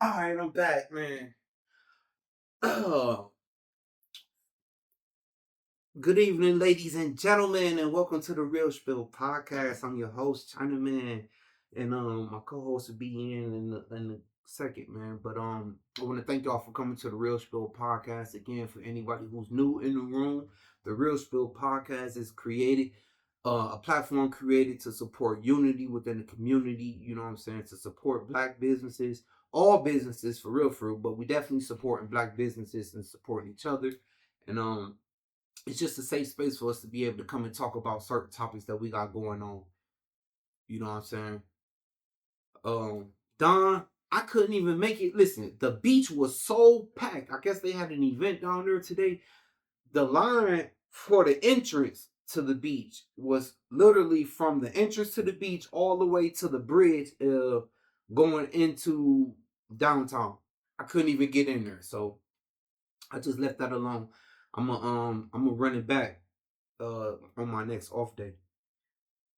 All right, I'm back, man. Oh, good evening, ladies and gentlemen, and welcome to the Real Spill podcast. I'm your host, Chinaman, and my co-host will be in the second, man. But I want to thank y'all for coming to the Real Spill podcast again. For anybody who's new in the room, the Real Spill podcast is created. A platform created to support unity within the community, you know what I'm saying, to support black businesses, all businesses for real, but we definitely supporting black businesses and supporting each other. And it's just a safe space for us to be able to come and talk about certain topics that we got going on. You know what I'm saying? Um, Don, I couldn't even make it. Listen, the beach was so packed. I guess they had an event down there today. The line for the entrance to the beach was literally from the entrance to the beach all the way to the bridge going into downtown. I couldn't even get in there. So I just left that alone. I'm gonna run it back on my next off day.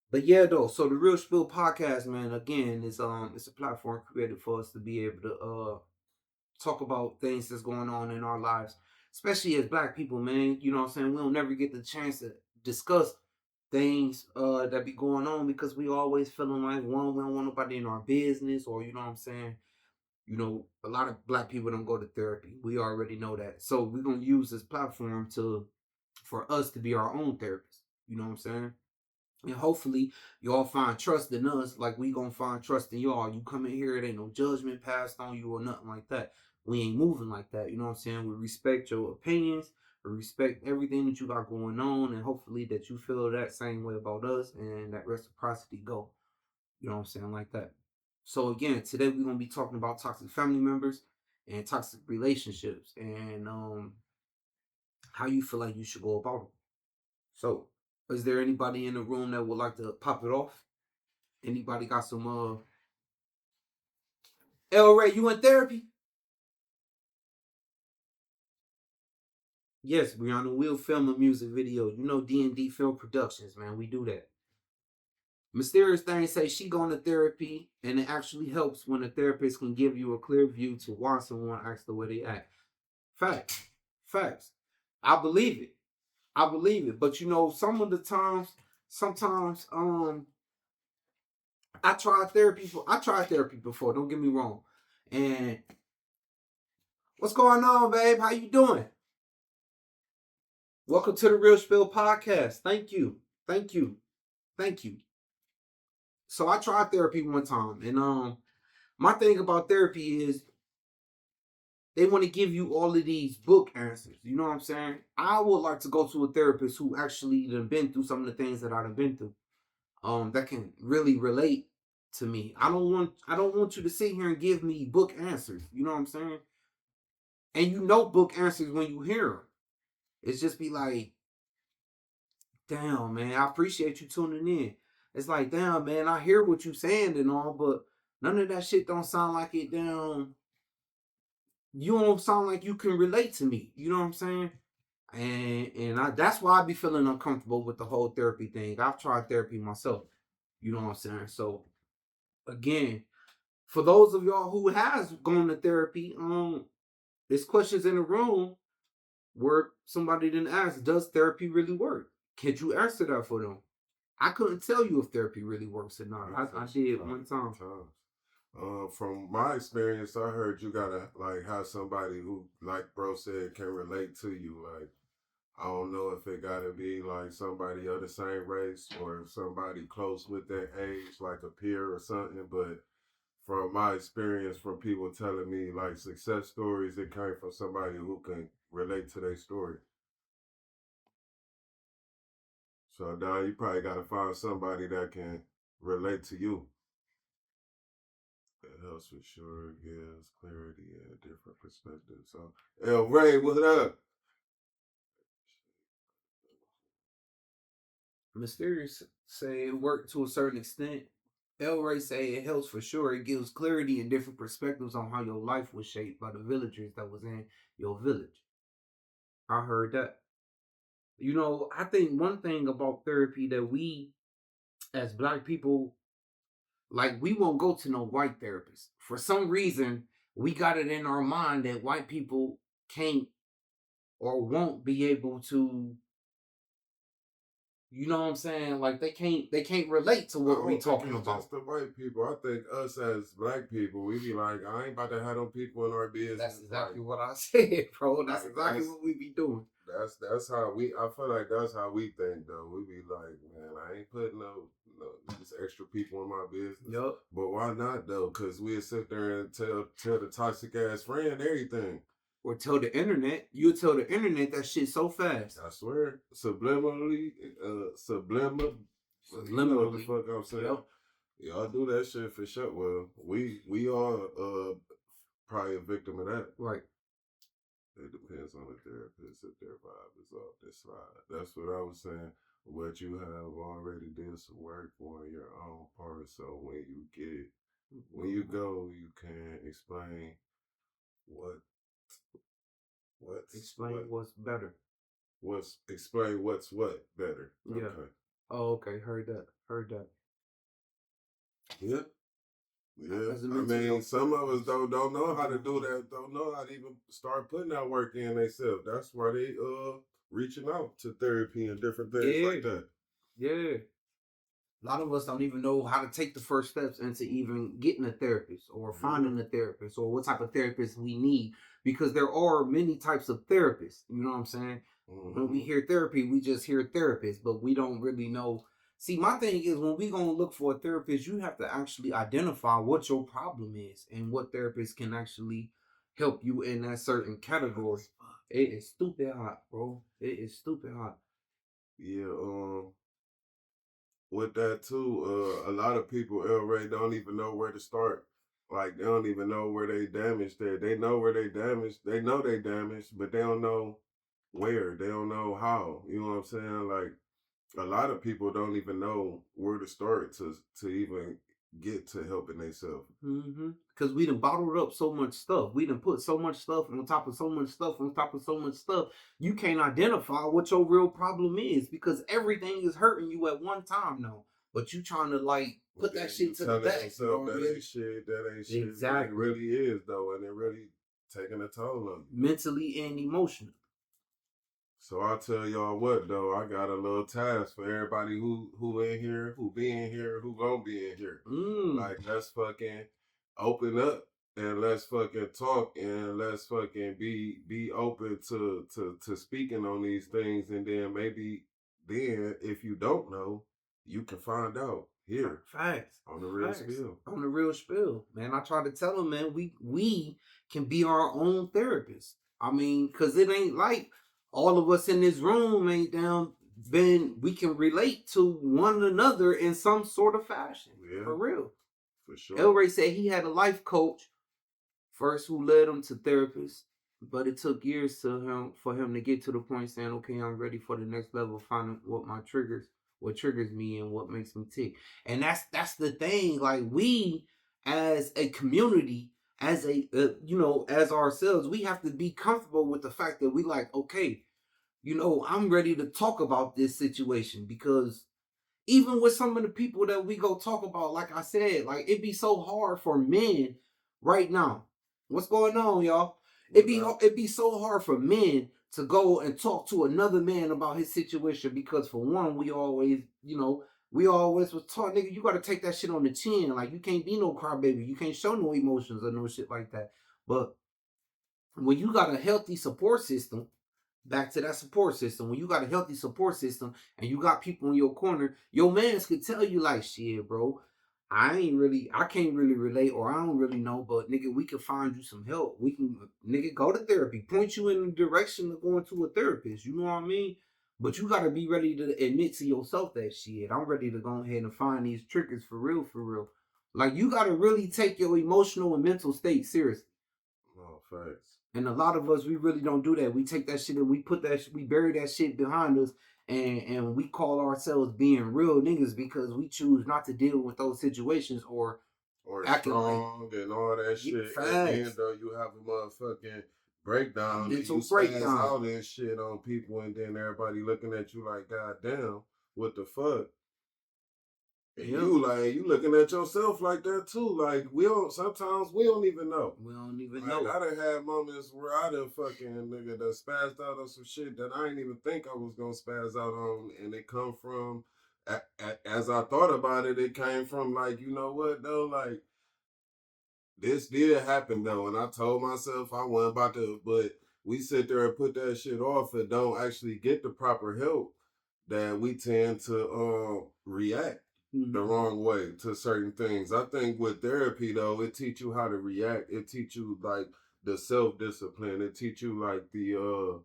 But yeah, though, so the Real Spill podcast, man, again, is it's a platform created for us to be able to talk about things that's going on in our lives, especially as black people, man. You know what I'm saying? We don't never get the chance to discuss things that be going on because we always feeling like one, we don't want nobody in our business, or you know what I'm saying? You know, a lot of black people don't go to therapy. We already know that. So we're gonna use this platform to for us to be our own therapist. You know what I'm saying? And hopefully y'all find trust in us like we gonna find trust in y'all. You come in here, it ain't no judgment passed on you or nothing like that. We ain't moving like that. You know what I'm saying? We respect your opinions. We respect everything that you got going on, and hopefully that you feel that same way about us and that reciprocity go. You know what I'm saying? Like that. So again, today we're gonna be talking about toxic family members and toxic relationships and how you feel like you should go about it. So, is there anybody in the room that would like to pop it off? Anybody got some El Ray, you in therapy? Yes, Brianna, we'll film a music video. You know D&D Film Productions, man. We do that. Mysterious Thing say she going to therapy and it actually helps when a therapist can give you a clear view to why someone acts the way they act. Facts. Facts. I believe it. I believe it. But you know, some of the times, sometimes I tried therapy before, don't get me wrong. And what's going on, babe? How you doing? Welcome to the Real Spill podcast. Thank you. Thank you. Thank you. So I tried therapy one time, and my thing about therapy is they want to give you all of these book answers. You know what I'm saying? I would like to go to a therapist who actually done been through some of the things that I've been through. That can really relate to me. I don't want you to sit here and give me book answers. You know what I'm saying? And you know book answers when you hear them. It's just be like, damn, man, I appreciate you tuning in. It's like, damn, man, I hear what you saying and all, but none of that shit don't sound like it. Damn, you don't sound like you can relate to me. You know what I'm saying? And that's why I be feeling uncomfortable with the whole therapy thing. I've tried therapy myself. You know what I'm saying? So again, for those of y'all who has gone to therapy, there's questions in the room where somebody didn't ask, does therapy really work? Could you answer that for them? I couldn't tell you if therapy really works or not. I did one time. From my experience, I heard you gotta like have somebody who, like bro said, can relate to you. Like I don't know if it gotta be like somebody of the same race or somebody close with their age, like a peer or something. But from my experience, from people telling me like success stories, it came from somebody who can relate to their story. So now you probably gotta find somebody that can relate to you. It helps for sure, gives clarity and different perspectives. So, El Ray, what up? Mysterious say it worked to a certain extent. El Ray say it helps for sure. It gives clarity and different perspectives on how your life was shaped by the villagers that was in your village. I heard that. You know, I think one thing about therapy that we as black people like we won't go to no white therapist. For some reason, we got it in our mind that white people can't or won't be able to, you know what I'm saying? Like they can't relate to I what we don't think talking it's about. just the white people. I think us as black people, we be like, I ain't about to have them people in our That's business. exactly what I said, bro. That's Like exactly what we be doing. that's how we. I feel like that's how we think though. We be like, man, I ain't putting no these extra people in my business. Yup. But why not though? Cause we'll sit there and tell the toxic ass friend everything. Or tell the internet. You'll tell the internet that shit so fast. I swear, subliminally, you know what the Subliminally. fuck I'm saying. Yep. Y'all do that shit for sure. Well, we are probably a victim of that. Right. It depends on the therapist if their vibe is off this slide. That's what I was saying. What you have already did some work on your own part, so when you go, you can explain what Explain what's better. what's what better. Yeah. Okay. Oh, okay. Heard that. Heard that. Yeah. Yeah, As a I mental mean, health some of us therapist. don't know how to do that. Don't know how to even start putting that work in themselves. That's why they reaching out to therapy and different things Yeah. like that. Yeah. A lot of us don't even know how to take the first steps into even getting a therapist or Yeah. finding a therapist or what type of therapist we need, because there are many types of therapists. You know what I'm saying? When we Mm-hmm. hear therapy, we just hear therapist, but we don't really know. See, my thing is when we gonna look for a therapist, you have to actually identify what your problem is and what therapist can actually help you in that certain category. It is stupid hot, bro. It is stupid hot. Yeah. With that too, a lot of people, El Ray, don't even know where to start. Like they don't even know where they damaged at. They know where they damaged. They know they damaged, but they don't know where. They don't know how. You know what I'm saying? Like a lot of people don't even know where to start to even get to helping themselves. Because we done bottled up so much stuff. We done put so much stuff on top of so much stuff on top of so much stuff. You can't identify what your real problem is because everything is hurting you at one time now. But you trying to like But put then that you shit to the telling back. You know yourself what I that mean? ain't shit, that ain't shit, but it Exactly. really is though, and it really taking a toll on you. Mentally and emotionally. So I'll tell y'all what though, I got a little task for everybody who in here, who be in here, who gonna be in here. Mm. Like let's fucking open up and let's fucking talk and let's fucking be open to speaking on these things, and then maybe then if you don't know, you can find out here Facts. on the real Facts. spill. On the real spill. Man, I try to tell them, man, we can be our own therapist. I mean, cause it ain't like all of us in this room ain't down been we can relate to one another in some sort of fashion. Yeah, For real. for sure. Elray said he had a life coach first who led him to therapists, but it took years for him to get to the point saying, okay, I'm ready for the next level, finding what triggers me and what makes me tick. And that's the thing. Like we as a community, as a as ourselves, we have to be comfortable with the fact that we like, okay, I'm ready to talk about this situation because even with some of the people that we go talk about, like I said, like it be so hard for men right now. What's going on, y'all? It be so hard for men to go and talk to another man about his situation because for one, we always was taught, nigga, you gotta take that shit on the chin. Like you can't be no crybaby. You can't show no emotions or no shit like that. But when you got a healthy support system, back to that support system. When you got a healthy support system and you got people in your corner, your mans could tell you like, shit, bro, I can't really relate or I don't really know, but nigga, we can find you some help. We can, nigga, go to therapy, point you in the direction of going to a therapist. You know what I mean? But you gotta be ready to admit to yourself that shit. I'm ready to go ahead and find these triggers for real, for real. Like you gotta really take your emotional and mental state seriously. No facts. And a lot of us, we really don't do that. We take that shit and we bury that shit behind us, and we call ourselves being real niggas because we choose not to deal with those situations or Or acting like strong and all that shit. And then facts, though you have a motherfucking a breakdown and you mental spaz breakdown. out and shit on people, and then everybody looking at you like, God damn, what the fuck? And Yeah. you looking at yourself like that too. Like sometimes we don't even know. We don't even Like know. I done had moments where I done fucking nigga that spazzed out on some shit that I didn't even think I was gonna spaz out on, and it come from, as I thought about it, it came from like, you know what though, like this did happen though, and I told myself I wasn't about to, but we sit there and put that shit off and don't actually get the proper help, that we tend to react the Mm-hmm. wrong way to certain things. I think with therapy though, it teach you how to react. It teach you like the self discipline. It teach you like the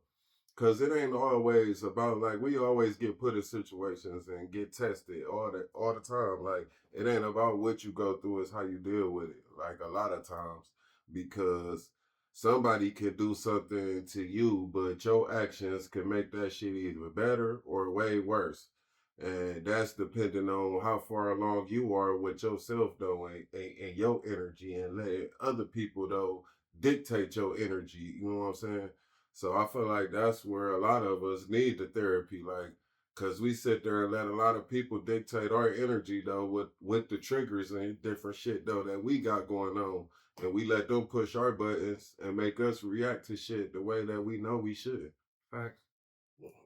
cause it ain't always about, like, we always get put in situations and get tested all the time. Like it ain't about what you go through, it's how you deal with it. Like a lot of times, because somebody can do something to you, but your actions can make that shit either better or way worse. And that's depending on how far along you are with yourself though, and your energy, and letting other people though dictate your energy. You know what I'm saying? So I feel like that's where a lot of us need the therapy, like, cause we sit there and let a lot of people dictate our energy though, with the triggers and different shit though that we got going on, and we let them push our buttons and make us react to shit the way that we know we should. Facts.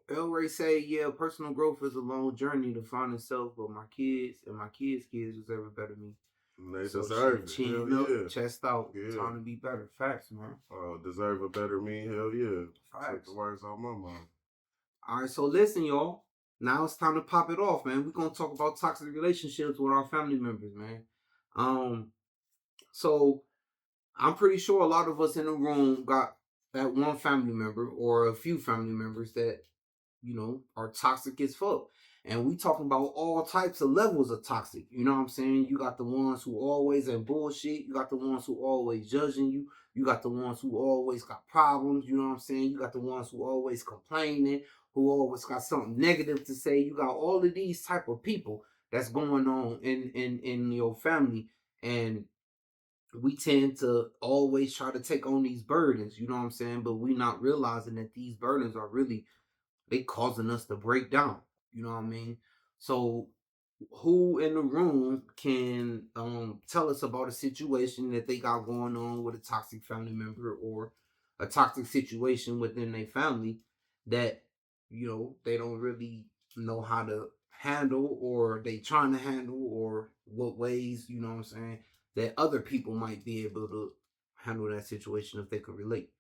Elray say, yeah, personal growth is a long journey to find itself, but my kids and my kids' kids deserve a better me. And they So deserve shit, it. Hell chin up, yeah. chest out, Yeah. time to be better. Facts, man. Deserve a better me. Hell yeah. Took the Facts. words out my mouth. All right, so listen, y'all. Now it's time to pop it off, man. We're gonna talk about toxic relationships with our family members, man. Um, so I'm pretty sure a lot of us in the room got that one family member or a few family members that are toxic as fuck. And we talking about all types of levels of toxic. You know what I'm saying? You got the ones who always in bullshit. You got the ones who always judging you. You got the ones who always got problems. You know what I'm saying? You got the ones who always complaining, who always got something negative to say. You got all of these type of people that's going on in your family. And we tend to always try to take on these burdens, you know what I'm saying? But we not realizing that these burdens are really they causing us to break down. You know what I mean? So who in the room can tell us about a situation that they got going on with a toxic family member or a toxic situation within their family that they don't really know how to handle or they trying to handle, or what ways, you know what I'm saying, that other people might be able to handle that situation if they could relate.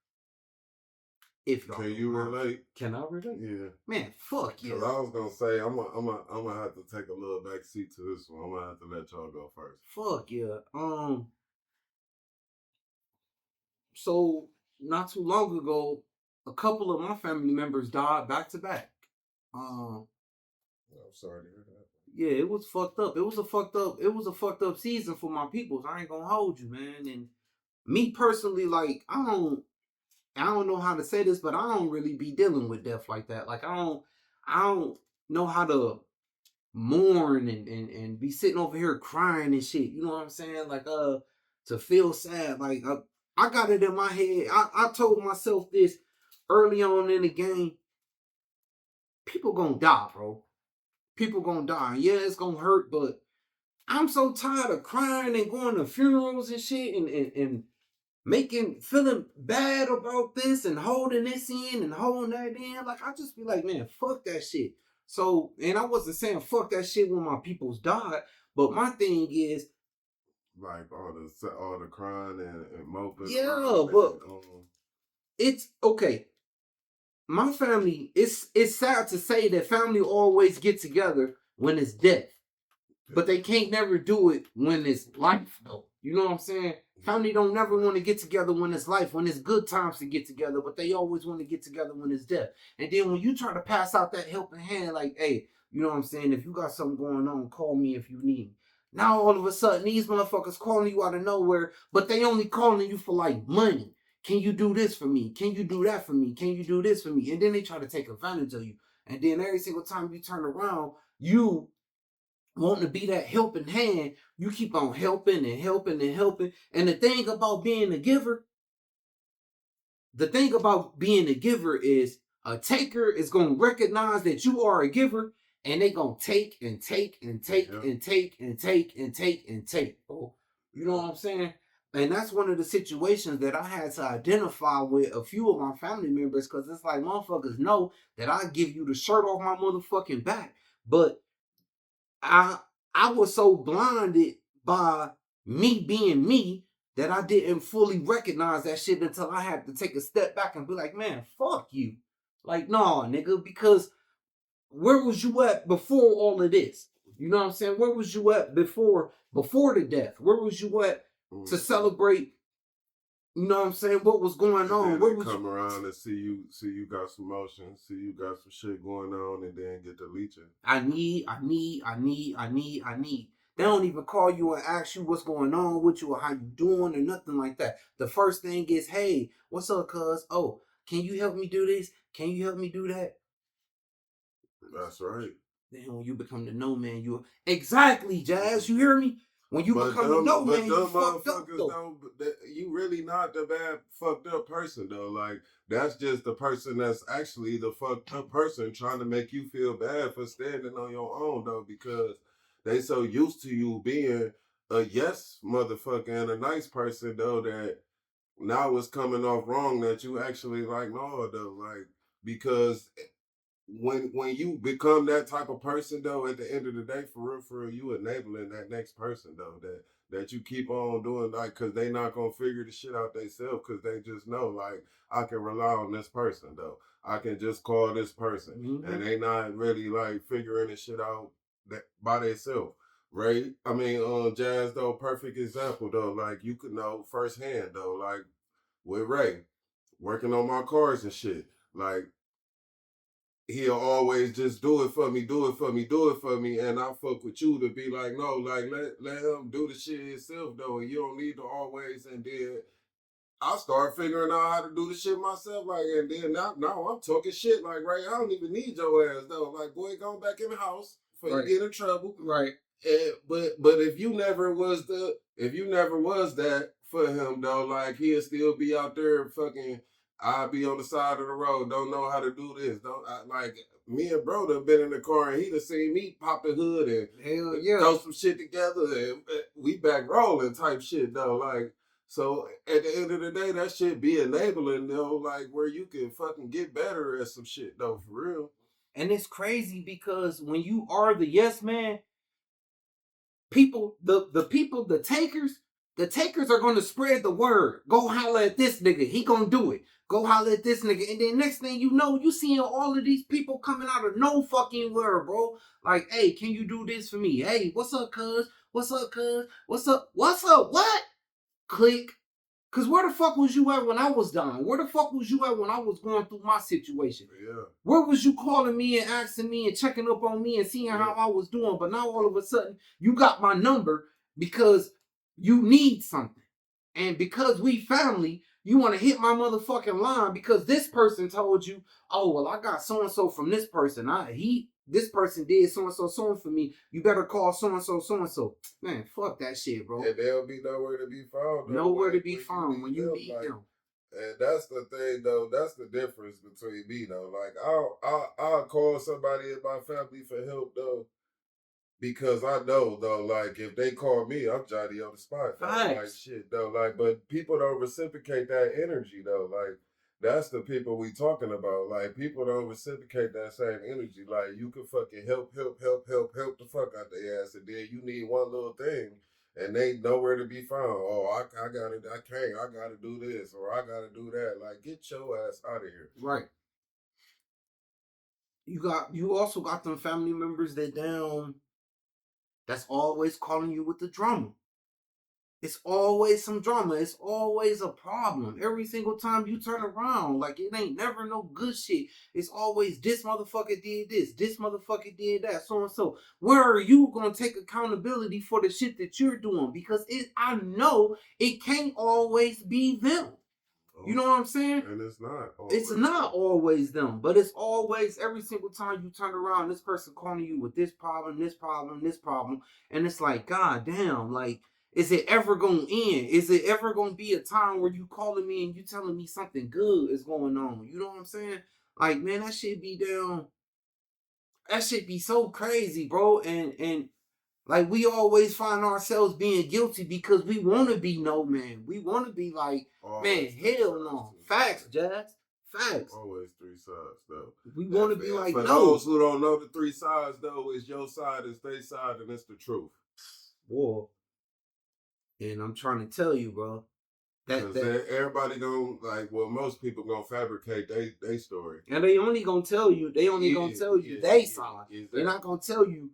If y'all Can don't you mind. relate? Can I relate? Yeah. Man, fuck yeah. Cause I was gonna say I'm gonna have to take a little back seat to this one. I'm gonna have to let y'all go first. Fuck yeah. So not too long ago, a couple of my family members died back to back. Um, I'm sorry to hear that. yeah, it was fucked up. It was a fucked up season for my peoples. I ain't gonna hold you, man. And me personally, like, I don't know how to say this, but I don't really be dealing with death like that. Like, I don't know how to mourn and be sitting over here crying and shit. You know what I'm saying? Like, to feel sad. Like, I got it in my head. I told myself this early on in the game. People gonna die, bro. People gonna die. Yeah, it's gonna hurt, but I'm so tired of crying and going to funerals and shit and feeling bad about this and holding this in and holding that in. Like, I just be like, man, fuck that shit. So, and I wasn't saying fuck that shit when my peoples died, but my thing is, Like all the crying and moping yeah, around but and it's okay. My family, it's sad to say that family always get together when it's death. But they can't never do it when it's life, though. You know what I'm saying? Family don't never want to get together when it's life, when it's good times to get together, but they always want to get together when it's death. And then when you try to pass out that helping hand, like, hey, you know what I'm saying? If you got something going on, call me if you need me. Now all of a sudden, these motherfuckers calling you out of nowhere, but they only calling you for like money. Can you do this for me? Can you do that for me? Can you do this for me? And then they try to take advantage of you. And then every single time you turn around, you wanting to be that helping hand, you keep on helping and helping and helping. And the thing about being a giver is a taker is going to recognize that you are a giver And they gonna take and take and take Yeah. and take and take and take and take, bro. You know Yeah. what I'm saying? And that's one of the situations that I had to identify with a few of my family members, because it's like motherfuckers know that I give you the shirt off my motherfucking back. But I I was so blinded by me being me that I didn't fully recognize that shit until I had to take a step back and be like, man, fuck you. Like, no, nigga, because where was you at before all of this? You know what I'm saying? Where was you at before the death? Where was you at to Mm-hmm. celebrate? You know what I'm saying? What was going And on? then Where they was you? come around and see you got some motion, see you got some shit going on, and then get to leeching. I need. They don't even call you and ask you what's going on with you or how you doing or nothing like that. The first thing is, hey, what's up, cuz? Oh, can you help me do this? Can you help me do that? That's right. Then when you become the no man, you exactly, Jazz. You hear me? When you become the no But man, you dumb fucked up motherfuckers though. don't. You really not the bad fucked up person though. Like that's just the person that's actually the fucked up person trying to make you feel bad for standing on your own though, because they so used to you being a yes motherfucker and a nice person though that now it's coming off wrong that you actually like no though, like because when you become that type of person though, at the end of the day, for real, you enabling that next person though, that you keep on doing, like, cause they not gonna figure the shit out themselves, cause they just know like I can rely on this person though. I can just call this person, Mm-hmm. and they not really like figuring the shit out that by themselves. Ray, I mean, Jazz though, perfect example though. Like you could know firsthand though, like with Ray, working on my cars and shit. Like he'll always just do it for me, do it for me, do it for me, and I fuck with you to be like, no, like let him do the shit himself though, and you don't need to always. And then I start figuring out how to do the shit myself, like, and then now I'm talking shit like, right, I don't even need your ass though, like, boy, go back in the house before you Right. get in trouble. Right. But if you never was that for him though, like he'll still be out there fucking. I'll be on the side of the road, don't know how to do this. Don't like me and bro done been in the car and he done seen me pop the hood and Hell yeah. throw some shit together and we back rolling type shit though. Like so at the end of the day, that shit be enabling though, like where you can fucking get better at some shit though, for real. And it's crazy because when you are the yes man, people, the takers are gonna spread the word. Go holler at this nigga. He gonna do it. Go holler at this nigga. And then next thing you know, you seeing all of these people coming out of no fucking word, bro. Like, hey, can you do this for me? Hey, what's up, cuz? What's up, cuz? What's up? What's up? What? Click. Cause where the fuck was you at when I was dying? Where the fuck was you at when I was going through my situation? Yeah. Where was you calling me and asking me and checking up on me and seeing how I was doing? But now all of a sudden you got my number because you need something. And because we family, you want to hit my motherfucking line because this person told you, oh well, I got so and so from this person. This person did so and so for me. You better call so and so so and so. Man, fuck that shit, bro. And they'll be nowhere to be found though, Nowhere to like be when you found when need you them, need like. them. And that's the thing, though. That's the difference between me, though. Like, I'll call somebody in my family for help, though, because I know, though, like, if they call me, I'm Johnny on the spot, though. Like, Facts. shit, though. Like, but people don't reciprocate that energy, though. Like, that's the people we talking about. Like, people don't reciprocate that same energy. Like, you can fucking help the fuck out their ass, and then you need one little thing, and they nowhere to be found. Oh, I got it. I can't. I got to do this, or I got to do that. Like, get your ass out of here. Right. You also got them family members that's always calling you with the drama. It's always some drama. It's always a problem. Every single time you turn around, like it ain't never no good shit. It's always this motherfucker did this motherfucker did that, so and so. Where are you gonna take accountability for the shit that you're doing? Because I know it can't always be them. You know what I'm saying? And it's not It's always not always them, but it's always every single time you turn around, this person calling you with this problem, this problem, this problem, and it's like, God damn, like, is it ever gonna end? Is it ever gonna be a time where you calling me and you telling me something good is going on? You know what I'm saying? Like, man, that shit be down. that shit be so crazy, bro. And like we always find ourselves being guilty because we want to be no man. We want to be like, man, Always three hell sides no. to a Facts, story. Jazz. Facts. Always three sides though. We want to be like, For no. those who don't know the three sides though, is your side, is their side, and it's the truth. Boy. And I'm trying to tell you, bro. Because everybody gonna like, well, most people gonna fabricate they story. And they only gonna tell you, gonna tell you they side. Exactly. They're not gonna tell you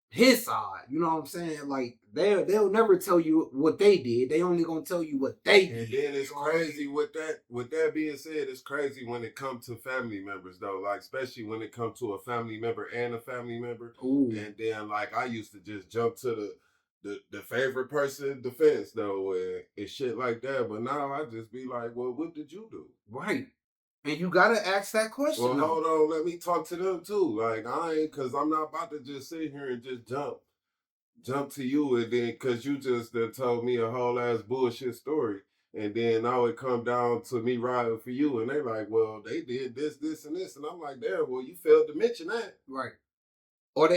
his side. You know what I'm saying? Like they'll never tell you what they did. They only gonna tell you what they did. And then it's crazy with that. With that being said, it's crazy when it comes to family members though. Like especially when it comes to a family member and a family member. Ooh. And then like I used to just jump to the favorite person defense though and shit like that. But now I just be like, well, what did you do? Right. And you gotta ask that question. Well, hold on, let me talk to them too. Like I ain't, cause I'm not about to just sit here and just jump to you and then cause you just told me a whole ass bullshit story. And then now it come down to me riding for you and they like, well, they did this, this, and this. And I'm like, damn, well, you failed to mention that. Right. Or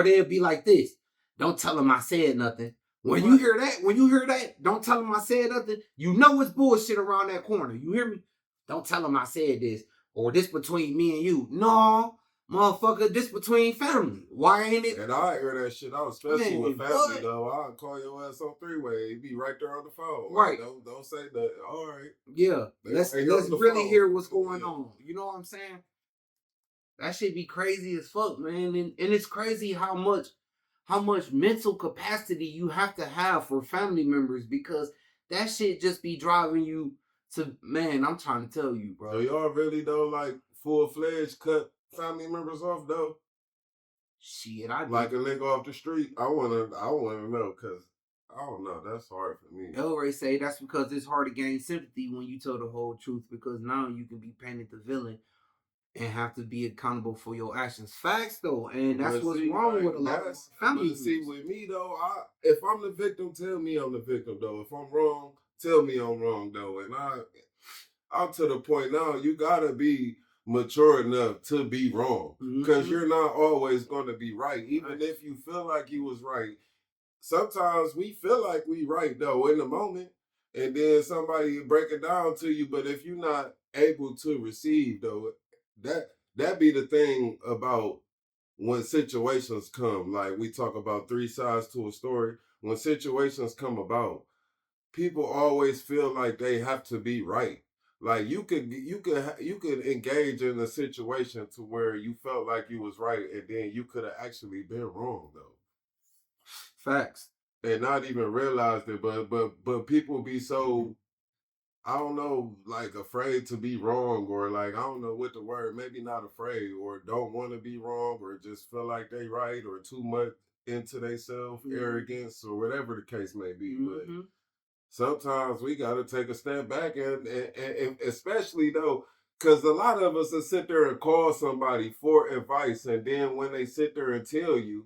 they'll be like this. Don't tell them I said nothing. When you hear that, don't tell them I said nothing. You know it's bullshit around that corner. You hear me? Don't tell them I said this. Or this between me and you. No, motherfucker, this between family. Why ain't it? And I hear that shit out, especially with family though. I'll call your ass on three-way. You be right there on the phone. Right. Like, don't say that. All right. Yeah. Let's really hear what's going on. You know what I'm saying? That shit be crazy as fuck, man. And it's crazy how much mental capacity you have to have for family members because that shit just be driving you to, man, I'm trying to tell you, bro. So y'all really though like full-fledged cut family members off though? Shit, I do. Like a nigga off the street. I wanna know because I don't know. That's hard for me. El Ray say that's because it's hard to gain sympathy when you tell the whole truth because now you can be painted the villain and have to be accountable for your actions. Facts though, and that's what's wrong with a lot of family. But see, with me though, if I'm the victim, tell me I'm the victim though. If I'm wrong, tell me I'm wrong though. And I'm to the point now. You gotta be mature enough to be wrong because you're not always going to be right, even if you feel like you was right. Sometimes we feel like we right though in the moment, and then somebody break it down to you. But if you're not able to receive though, that be the thing about when situations come. Like we talk about three sides to a story. When situations come about, people always feel like they have to be right. Like you could engage in a situation to where you felt like you was right, and then you could have actually been wrong though. Facts. And not even realized it, but people be so, I don't know, like afraid to be wrong, or like I don't know what the word, maybe not afraid, or don't want to be wrong, or just feel like they right, or too much into themselves, arrogance, or whatever the case may be. But sometimes we got to take a step back, and especially though, because a lot of us will sit there and call somebody for advice, and then when they sit there and tell you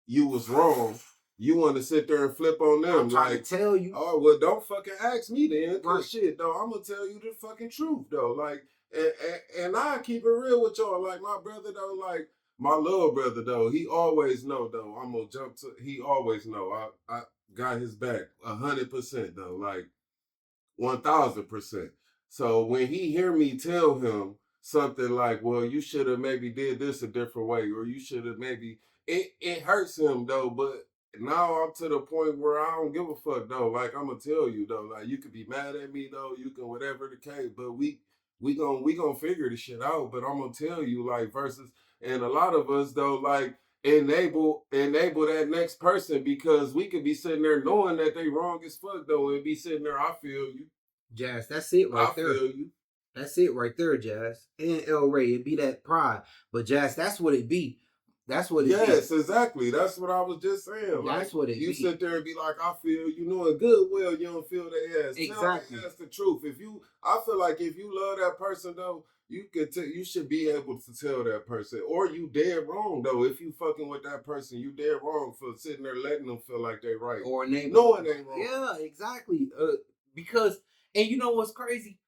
you was wrong, you want to sit there and flip on them. I'm trying to tell you. Oh, well, don't fucking ask me then. Cause shit, though, I'm gonna tell you the fucking truth, though. Like, and I keep it real with y'all. Like my brother, though, like my little brother, though, he always know, though. I'm gonna jump to. He always know. I got his back 100%, though. Like 1000%. So when he hear me tell him something like, well, you should have maybe did this a different way, or you should have maybe, it hurts him though, but now I'm to the point where I don't give a fuck though. Like I'm gonna tell you though, like you could be mad at me though, you can whatever the case, but we gonna figure the shit out. But I'm gonna tell you like versus, and a lot of us though like enable that next person, because we could be sitting there knowing that they wrong as fuck though, and be sitting there, I feel you. Jazz, that's it right there. I feel you. That's it right there, Jazz. And El Ray, it be that pride. But Jazz, that's what it be. That's what it yes, be. Yes, exactly. That's what I was just saying. That's what it you be. Sit there and be like, I feel you, knowing good well you don't feel their ass. Exactly. That's the truth. I feel like if you love that person though, you should be able to tell that person, or you dead wrong though. If you fucking with that person, you dead wrong for sitting there letting them feel like they right, or knowing they wrong. Yeah, exactly. Because, and you know what's crazy?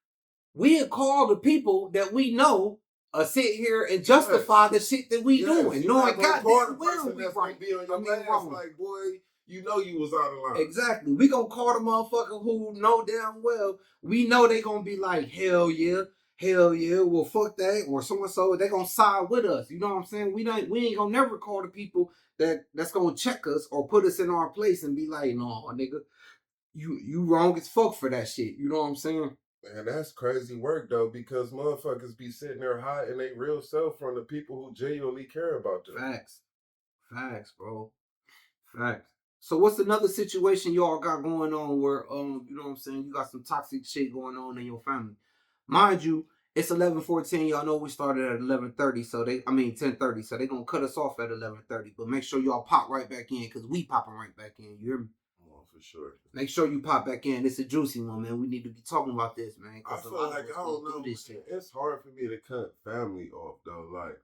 We call the people that we know sit here and justify the shit that we doing, you knowing not gonna call the goddamn well person we that's right. gonna be on your ass wrong. like, boy, you know you was out of line. Exactly. We gonna call the motherfucker who know damn well we know they gonna be like, hell yeah, well fuck that, or so and so, they gonna side with us. You know what I'm saying? We ain't gonna never call the people that's gonna check us or put us in our place and be like, no, nigga, you wrong as fuck for that shit. You know what I'm saying? And that's crazy work though, because motherfuckers be sitting there hiding their real self from the people who genuinely care about them. Facts, bro. Facts. So what's another situation y'all got going on where you know what I'm saying, you got some toxic shit going on in your family? Mind you, it's 11:14. Y'all know we started at 11:30, so 10:30, so they gonna cut us off at 11:30. But make sure y'all pop right back in, cause we popping right back in. You hear me? Oh, for sure. Make sure you pop back in. It's a juicy one, man. We need to be talking about this, man. I feel like, I don't know, this shit. It's hard for me to cut family off though. Like,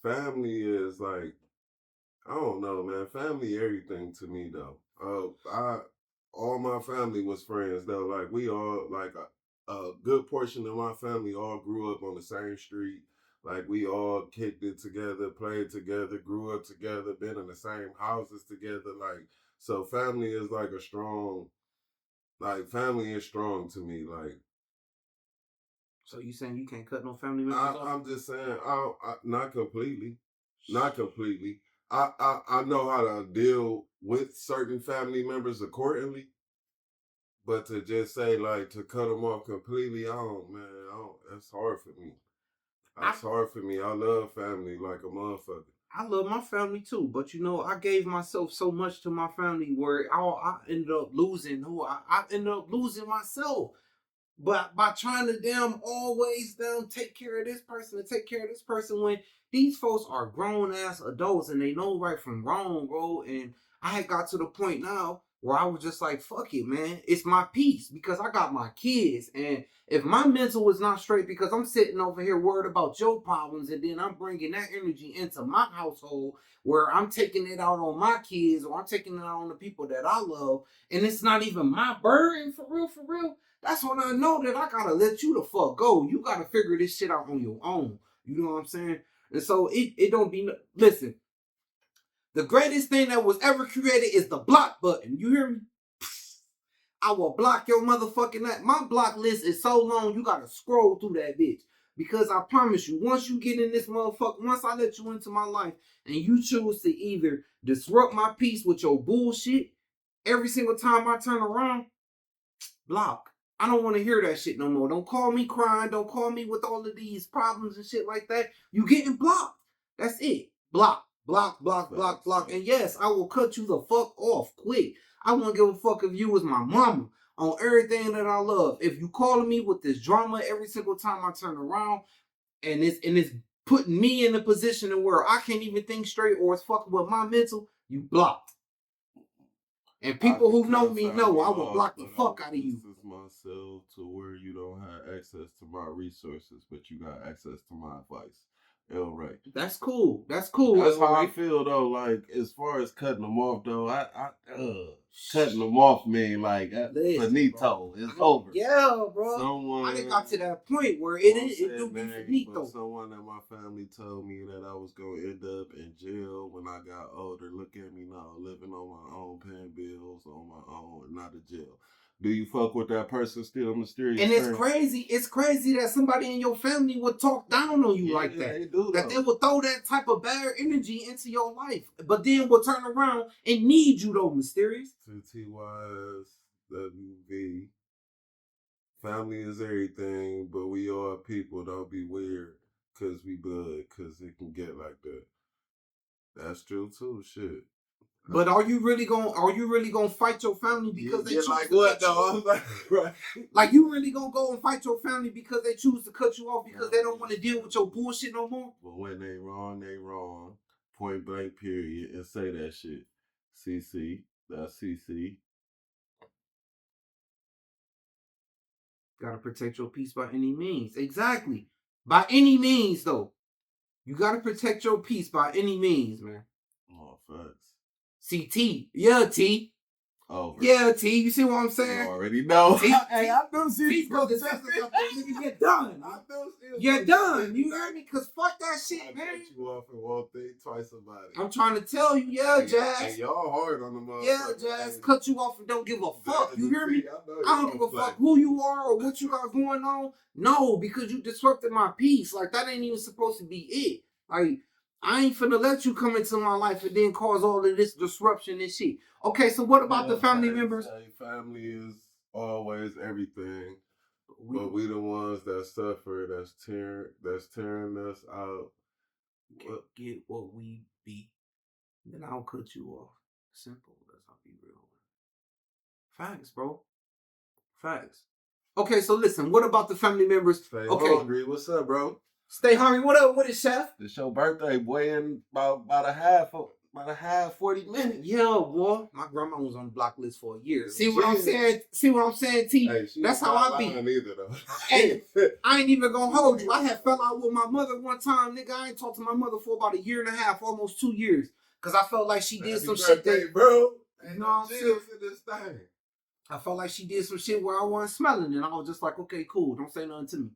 family is like, I don't know, man. Family everything to me though. All my family was friends though. Like, we all, like, a good portion of my family all grew up on the same street. Like, we all kicked it together, played together, grew up together, been in the same houses together. Like, so family is like a strong, like, family is strong to me. Like, so you saying you can't cut no family members off? I'm just saying, not completely, not completely. I know how to deal with certain family members accordingly, but to just say like to cut them off completely, I don't, man. I don't. That's hard for me. That's hard for me. I love family like a motherfucker. I love my family too, but you know, I gave myself so much to my family where I ended up losing I ended up losing myself. But by trying to damn always take care of this person and take care of this person, when these folks are grown ass adults and they know right from wrong, bro. And I had got to the point now where I was just like, fuck it, man. It's my peace because I got my kids. And if my mental is not straight because I'm sitting over here worried about your problems and then I'm bringing that energy into my household where I'm taking it out on my kids or I'm taking it out on the people that I love, and it's not even my burden for real, that's when I know that I gotta let you the fuck go. You gotta figure this shit out on your own. You know what I'm saying? And so it don't be, listen, the greatest thing that was ever created is the block button. You hear me? I will block your motherfucking that. My block list is so long, you gotta scroll through that bitch. Because I promise you, once you get in this motherfucker, once I let you into my life and you choose to either disrupt my peace with your bullshit every single time I turn around, block. I don't want to hear that shit no more. Don't call me crying. Don't call me with all of these problems and shit like that. You getting blocked. That's it. Block, block, block, block, block. And yes, I will cut you the fuck off quick. I won't give a fuck if you was my mama on everything that I love. If you calling me with this drama every single time I turn around, and it's putting me in a position where I can't even think straight or it's fucking with my mental, you blocked. And people who know me know I will block the fuck out of you. Distance myself to where you don't have access to my resources, but you got access to my advice. L. Ray. That's cool. That's cool. That's how I feel though. Like, as far as cutting them off though, cutting them off mean like finito. It's over. Yeah, bro. I done got to that point where it do be finito. Someone in my family told me that I was gonna end up in jail when I got older. Look at me now, living on my own, paying bills on my own, not a jail. Do you fuck with that person still mysterious? And it's crazy. It's crazy that somebody in your family would talk down on you like that. They do, that they would throw that type of bad energy into your life, but then will turn around and need you though, mysterious. To TYSWV. Family is everything, but we are people. Don't be weird, cause we blood, cause it can get like that. That's true too. Shit. But are you really gonna fight your family because they choose like to what cut you though? off? Like, right. Like, you really gonna go and fight your family because they choose to cut you off because they don't want to deal with your bullshit no more? But when they wrong, they wrong. Point blank period. And say that shit. CC. That's CC. Gotta protect your peace by any means. Exactly. By any means though. You gotta protect your peace by any means, man. Oh, facts. CT. Yeah, T. Over. Yeah, T, you see what I'm You saying? already know. T, Hey, I knew she T, was nigga, you're done. I knew she was You're gonna done. say You heard me? Cause fuck that I shit, man. cut you off and won't think twice about it. I'm trying to tell you, yeah, Jazz. Hey, y'all hard on the motherfucker. Yeah, Jazz, cut you off and don't give a fuck. You hear me? I don't give a fuck who you are or what you got going on. No, because you disrupted my peace. Like, that ain't even supposed to be it. Like, I ain't finna let you come into my life and then cause all of this disruption and shit. Okay, so what about the family members? Hey, family is always everything. But we the ones that suffer, that's tearing us out. Get what we be. Then I'll cut you off. Simple. Let's not be real. Facts, bro. Facts. Okay, so listen, what about the family members? Stay okay. hungry. What's up, bro? Stay hungry. What up? What is Chef? It's your birthday, boy, in about a half, 40 minutes. Yeah, boy. My grandma was on the block list for a year. See what I'm saying? See what I'm saying, T? Hey, that's how I be. Either, though. Hey, I ain't even gonna hold you. I had fell out with my mother one time, nigga. I ain't talked to my mother for about a year and a half, almost 2 years. Cause I felt like she did some shit that, bro. You know what I'm saying? This thing. I felt like she did some shit where I wasn't smelling, and I was just like, okay, cool, don't say nothing to me.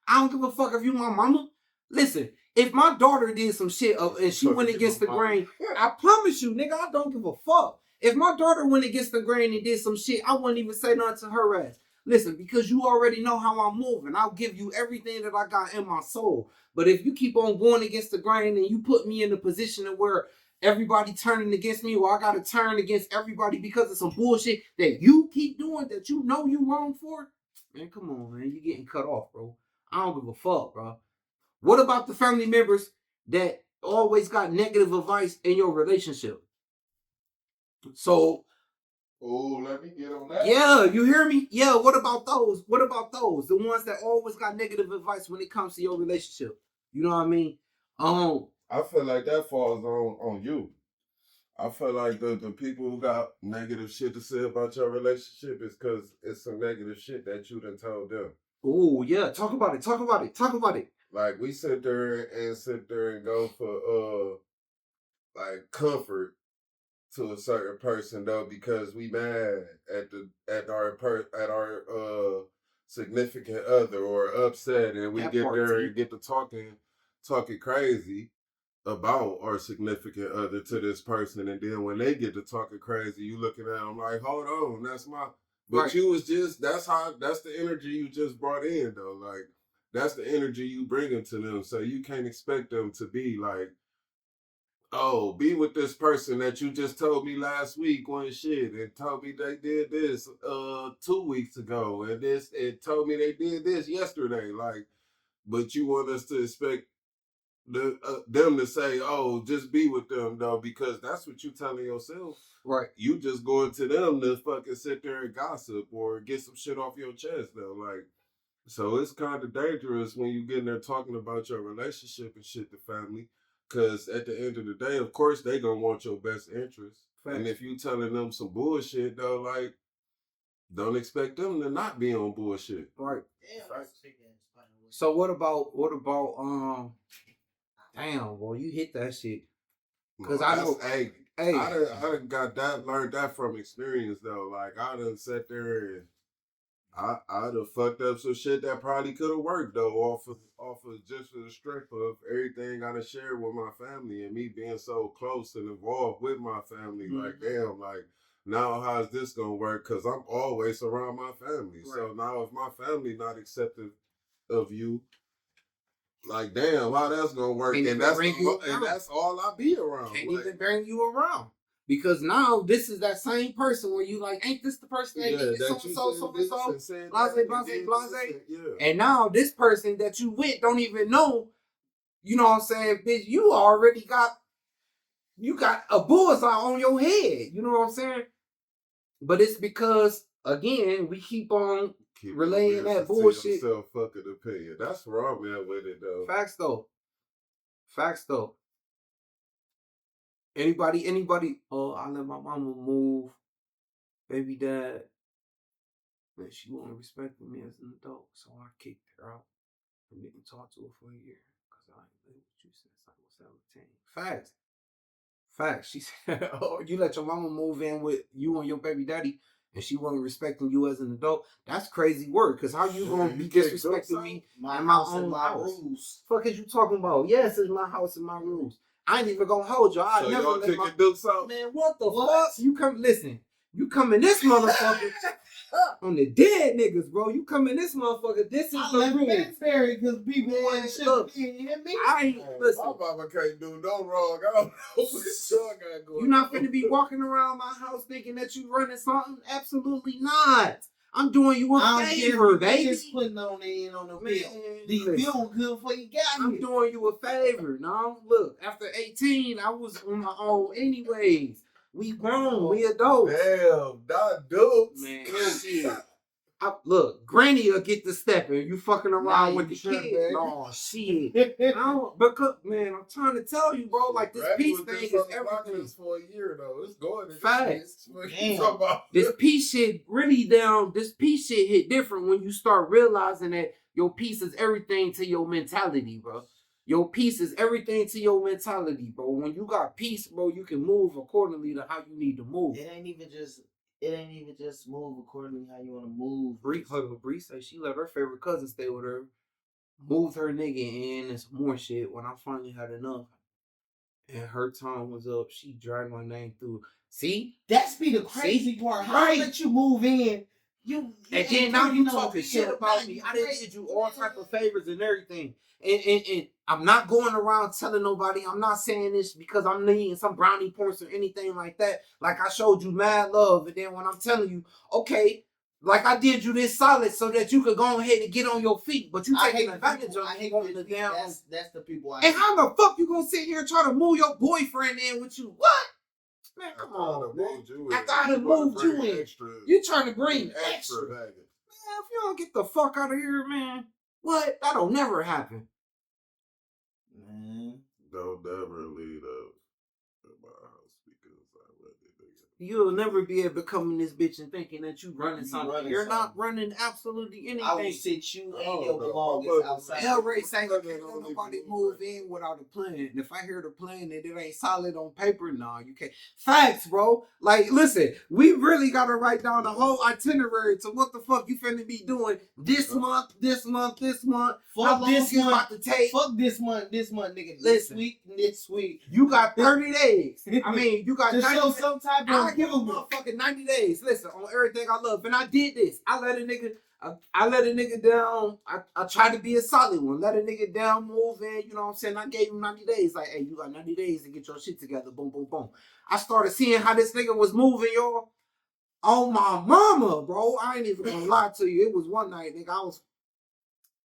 I don't give a fuck if you my mama. Listen, if my daughter did some shit and she went against the grain, I promise you, nigga, I don't give a fuck. If my daughter went against the grain and did some shit, I wouldn't even say nothing to her ass. Listen, because you already know how I'm moving. I'll give you everything that I got in my soul. But if you keep on going against the grain and you put me in a position where everybody turning against me, or I gotta turn against everybody because of some bullshit that you keep doing that you know you wrong for, man, come on, man, you getting cut off, bro. I don't give a fuck, bro. What about the family members that always got negative advice in your relationship? So, oh, let me get on that. Yeah, you hear me? Yeah, what about those? What about those? The ones that always got negative advice when it comes to your relationship. You know what I mean? I feel like that falls on you. I feel like the people who got negative shit to say about your relationship is because it's some negative shit that you done told them. Oh yeah, talk about it. Talk about it. Talk about it. Like we sit there and go for like comfort to a certain person though because we mad at our significant other or upset and we get there and get to talking crazy about our significant other to this person, and then when they get to talking crazy, you looking at them like, hold on, that's my. But right. You was just that's the energy you just brought in though. Like that's the energy you bringing to them, so you can't expect them to be like, oh, be with this person that you just told me last week one shit and told me they did this 2 weeks ago and this and told me they did this yesterday. Like, but you want us to expect them to say, "Oh, just be with them," though, because that's what you telling yourself. Right. You just going to them to fucking sit there and gossip or get some shit off your chest, though. Like, so it's kind of dangerous when you get in there talking about your relationship and shit to family, because at the end of the day, of course, they gonna want your best interest. Facts. And if you telling them some bullshit, though, like, don't expect them to not be on bullshit. Right. So what about damn, boy, you hit that shit. Cause I know, hey, I done got that, learned that from experience though. Like I done sat there and I done fucked up some shit that probably could have worked though, off of just the strength of everything I done shared with my family and me being so close and involved with my family. Mm-hmm. Like damn, like now how's this gonna work? Cause I'm always around my family. Right. So now if my family not accepting of you, like damn, how that's gonna work? And that's all I be around. Can't even bring you around. Because now this is that same person where you like, ain't this the person that did so and so, blase. Yeah. And now this person that you with don't even know, you know what I'm saying, bitch, you already got a bullseye on your head. You know what I'm saying? But it's because, again, we keep on relaying that bullshit. Self-fucking opinion. That's where I'm at with it, though. Facts, though. Anybody, oh, I let my mama move. Baby dad. Man, she won't respect me as an adult, so I kicked her out. I didn't talk to her for a year because I ain't lived with you since I was 17. Facts. Facts. She said, "Oh, you let your mama move in with you and your baby daddy, and she wasn't respecting you as an adult. That's crazy work. Cause how you gonna be disrespecting me My in my house and own my house? rules. Fuck is you talking about? Yes, it's my house and my rules. I ain't even gonna hold you. I So never y'all let my kicking dukes out? man. What the fuck? You come listen. You come in this motherfucker on the dead niggas, bro. You come in this motherfucker. This is I the left rule. Banbury because people Man, wanted shit. look, You hear me? I ain't listen. My mama can't do no wrong. I don't know what y'all got going. You not finna be walking around my house thinking that you running something? Absolutely not. I'm doing you a favor, baby. Just putting on in on the Man, bill. The bill good for you got I'm here. doing you a favor. No, look, after 18, I was on my own anyways. We grown, we adults. Damn, not dukes. Man, shit. Look, Granny will get the stepping. You fucking around with the kids. No, shit. Because, man, I'm trying to tell you, bro, like this peace thing is everything. For a year, though. It's going. Facts. About? This peace shit really down. This peace shit hit different when you start realizing that your peace is everything to your mentality, bro. Your peace is everything to your mentality, bro. When you got peace, bro, you can move accordingly to how you need to move. It ain't even just move accordingly how you want to move. Bree say she let her favorite cousin stay with her, moved her nigga in and some more shit. When I finally had enough, and her time was up, she dragged my name through. See, that's be the crazy part. How let you move in? You and then now you talking shit about me. I did you all type of favors and everything. And I'm not going around telling nobody. I'm not saying this because I'm needing some brownie points or anything like that. Like I showed you mad love, and then when I'm telling you, okay, like I did you this solid so that you could go ahead and get on your feet, but you taking advantage of me going the damn. That's the people. And how the fuck you gonna sit here and try to move your boyfriend in with you? What? Man, come on, man. After I done moved you in, you trying to bring extra. Man, if you don't get the fuck out of here, man, what? That'll never happen. Man, don't never leave up at my house because I let it nigga. You'll never be able to come in this bitch and thinking that you running something. You're not running absolutely anything. I will sit you and your belongings outside. El Ray saying can't nobody move in without a plan. And if I hear the plan and it ain't solid on paper, nah, you can't. Facts, bro. Like, listen, we really gotta write down the whole itinerary to what the fuck you finna be doing this month, this month, this month. Fuck this month. About to take. Fuck this month, nigga. Listen, next week. You got 30 days. I mean, you got to show some type of. I give a motherfucking 90 days. Listen, on everything I love. And I did this. I let a nigga down. I tried to be a solid one. Let a nigga down, move in. You know what I'm saying? I gave him 90 days. Like, hey, you got 90 days to get your shit together. Boom, boom, boom. I started seeing how this nigga was moving, y'all. On my mama, bro. I ain't even gonna lie to you. It was one night, nigga.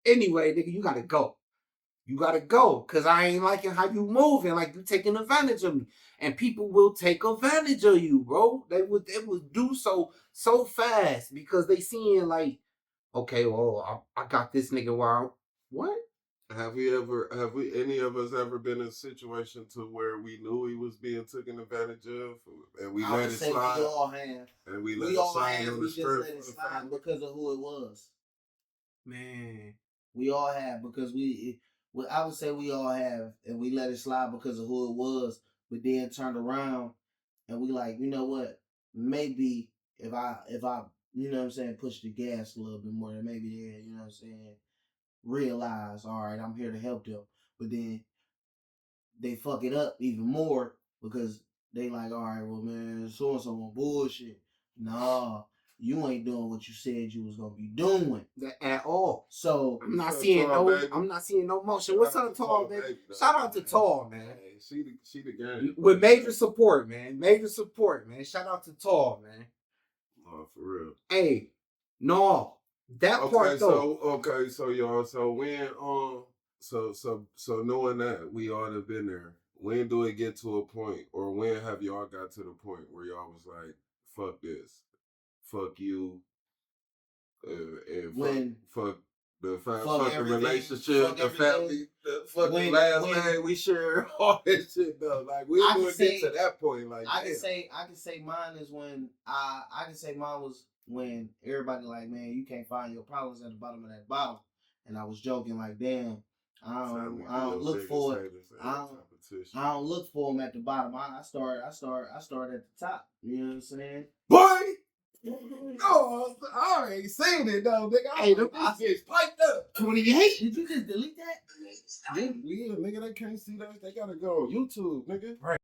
Anyway, nigga, you gotta go. You gotta go, cause I ain't liking how you moving, like you taking advantage of me. And people will take advantage of you, bro. They would do so fast because they seeing like, okay, well, I got this nigga while what? Have we any of us ever been in a situation to where we knew he was being taken advantage of and we let it slide? We all have. And we let it slide on the strip. We just let it slide because of who it was. Man. We all have because I would say we all have, and we let it slide because of who it was, but then turned around and we like, you know what? Maybe if I you know what I'm saying, push the gas a little bit more, then maybe they, you know what I'm saying, realize, all right, I'm here to help them. But then they fuck it up even more because they like, all right, well, man, so and so on bullshit. Nah, you ain't doing what you said you was gonna be doing at all. So I'm not seeing no motion. What's up, Tall, baby? Shout out to Tall, man. She the game. With major support, man. Major support, man. Shout out to Tall, man. Oh, for real. Hey, no, that part though. So y'all, so when so knowing that we all have been there, when do it get to a point, or when have y'all got to the point where y'all was like, fuck this, fuck you, and when fuck the relationship, the family, fuck the last name we share, all that shit though. Like we would get to that point. Like I can say mine is when I can say mine was when everybody like, man, you can't find your problems at the bottom of that bottle. And I was joking like, damn, I don't look for it. I don't look for them at the bottom. I start at the top. You know what I'm saying? Boy! No, I already seen it though, nigga. Hey, This bitch piped up. 28. Did you just delete that? Yeah, nigga, they can't see that. They gotta go on YouTube, nigga. Right.